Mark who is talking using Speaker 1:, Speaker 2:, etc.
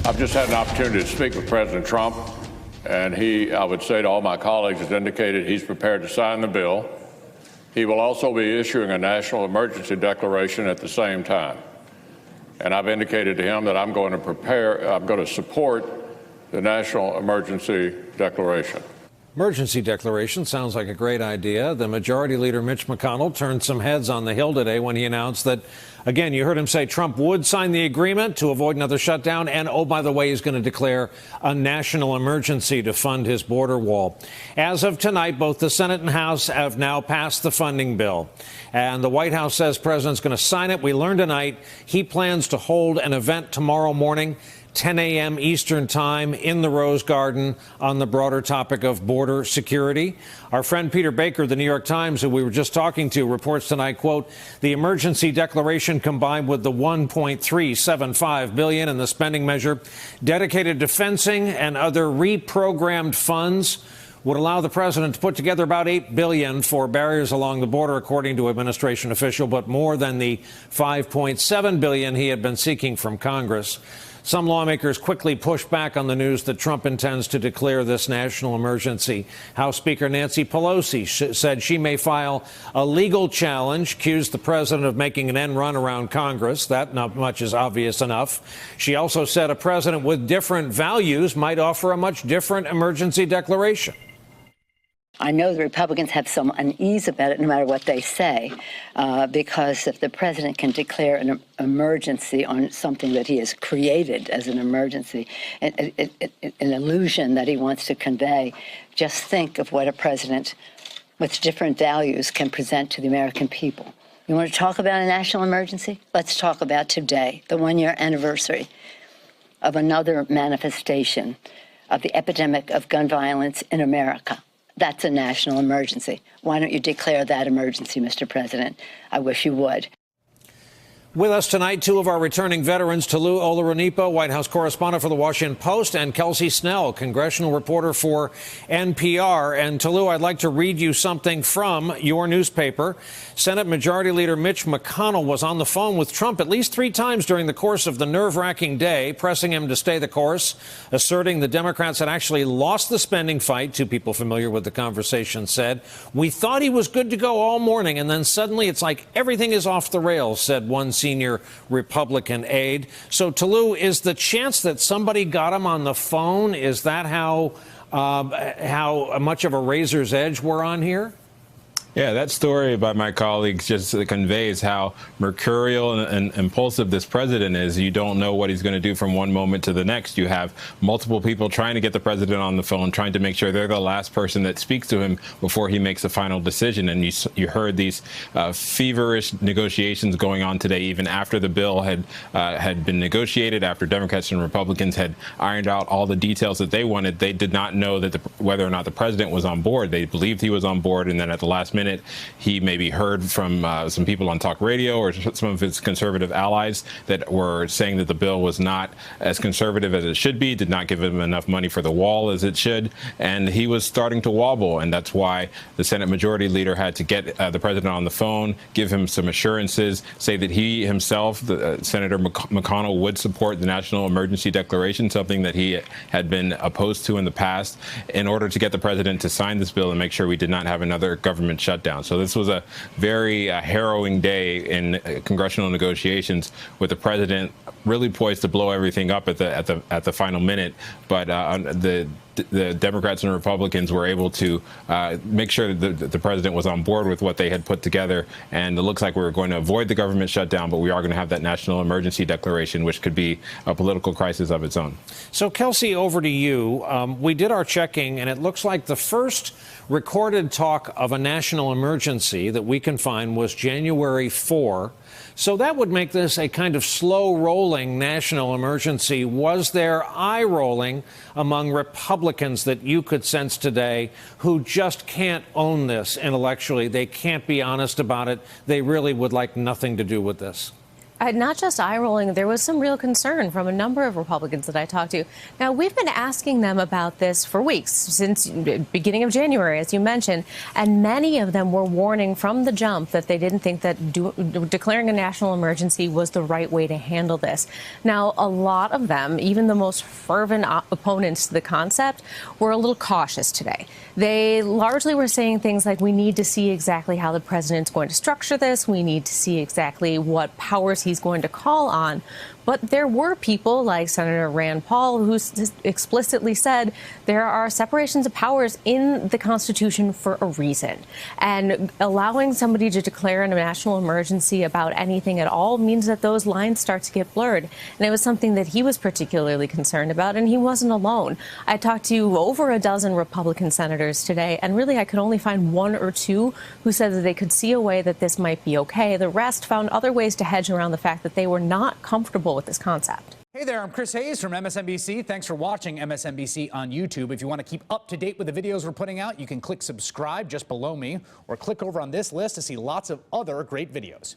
Speaker 1: I've just had an opportunity to speak with President Trump, and he, I would say to all my colleagues, has indicated he's prepared to sign the bill. He will also be issuing a national emergency declaration at the same time. And I've indicated to him that I'm going to support the national emergency declaration.
Speaker 2: Emergency declaration sounds like a great idea. The Majority Leader Mitch McConnell turned some heads on the Hill today when he announced that, again, you heard him say Trump would sign the agreement to avoid another shutdown. And, oh, by the way, he's going to declare a national emergency to fund his border wall. As of tonight, both the Senate and House have now passed the funding bill. And the White House says the president's going to sign it. We learned tonight he plans to hold an event tomorrow morning, 10 a.m. Eastern time in the Rose Garden on the broader topic of border security. Our friend Peter Baker, the New York Times, who we were just talking to, reports tonight, quote, the emergency declaration combined with the $1.375 billion in the spending measure dedicated to fencing and other reprogrammed funds would allow the president to put together about $8 billion for barriers along the border, according to administration official, but more than the $5.7 billion he had been seeking from Congress. Some lawmakers quickly pushed back on the news that Trump intends to declare this national emergency. House Speaker Nancy Pelosi said she may file a legal challenge, accused the president of making an end run around Congress. That not much is obvious enough. She also said a president with different values might offer a much different emergency declaration.
Speaker 3: I know the Republicans have some unease about it, no matter what they say, because if the president can declare an emergency on something that he has created as an emergency, an illusion that he wants to convey, just think of what a president with different values can present to the American people. You want to talk about a national emergency? Let's talk about today, the one-year anniversary of another manifestation of the epidemic of gun violence in America. That's a national emergency. Why don't you declare that emergency, Mr. President? I wish you would.
Speaker 2: With us tonight, two of our returning veterans, Tolu Olorunnipa, White House correspondent for The Washington Post, and Kelsey Snell, congressional reporter for NPR. And Tolu, I'd like to read you something from your newspaper. Senate Majority Leader Mitch McConnell was on the phone with Trump at least 3 times during the course of the nerve-wracking day, pressing him to stay the course, asserting the Democrats had actually lost the spending fight. 2 people familiar with the conversation said, we thought he was good to go all morning, and then suddenly it's like everything is off the rails, said one senior Republican aide. So, Tolu, is the chance that somebody got him on the phone, is that how much of a razor's edge we're on here?
Speaker 4: Yeah, that story by my colleagues just conveys how mercurial and impulsive this president is. You don't know what he's going to do from one moment to the next. You have multiple people trying to get the president on the phone, trying to make sure they're the last person that speaks to him before he makes a final decision. And you heard these feverish negotiations going on today, even after the bill had been negotiated, after Democrats and Republicans had ironed out all the details that they wanted. They did not know that whether or not the president was on board. They believed he was on board, and then at the last minute, he maybe heard from some people on talk radio or some of his conservative allies that were saying that the bill was not as conservative as it should be, did not give him enough money for the wall as it should, and he was starting to wobble. And that's why the Senate Majority Leader had to get the president on the phone, give him some assurances, say that he himself, Senator McConnell, would support the National Emergency Declaration, something that he had been opposed to in the past, in order to get the president to sign this bill and make sure we did not have another government shutdown. So this was a very harrowing day in congressional negotiations, with the president really poised to blow everything up at the final minute. But the Democrats and Republicans were able to make sure that the president was on board with what they had put together. And it looks like we're going to avoid the government shutdown, but we are going to have that national emergency declaration, which could be a political crisis of its own. So, Kelsey, over to you. We did our checking, and it looks like the first recorded talk of a national emergency that we can find was January 4. So that would make this a kind of slow-rolling national emergency. Was there eye-rolling among Republicans that you could sense today who just can't own this intellectually? They can't be honest about it. They really would like nothing to do with this.
Speaker 5: Not just eye rolling, there was some real concern from a number of Republicans that I talked to. Now, we've been asking them about this for weeks, since the beginning of January, as you mentioned, and many of them were warning from the jump that they didn't think that declaring a national emergency was the right way to handle this. Now, a lot of them, even the most fervent opponents to the concept, were a little cautious today. They largely were saying things like, we need to see exactly how the president's going to structure this. We need to see exactly what powers he's going to call on. But there were people like Senator Rand Paul who explicitly said there are separations of powers in the Constitution for a reason. And allowing somebody to declare a national emergency about anything at all means that those lines start to get blurred. And it was something that he was particularly concerned about, and he wasn't alone. I talked to over a dozen Republican senators today, and really I could only find one or two who said that they could see a way that this might be okay. The rest found other ways to hedge around the fact that they were not comfortable with this concept.
Speaker 6: Hey there, I'm Chris Hayes from MSNBC. Thanks for watching MSNBC on YouTube. If you want to keep up to date with the videos we're putting out, you can click subscribe just below me or click over on this list to see lots of other great videos.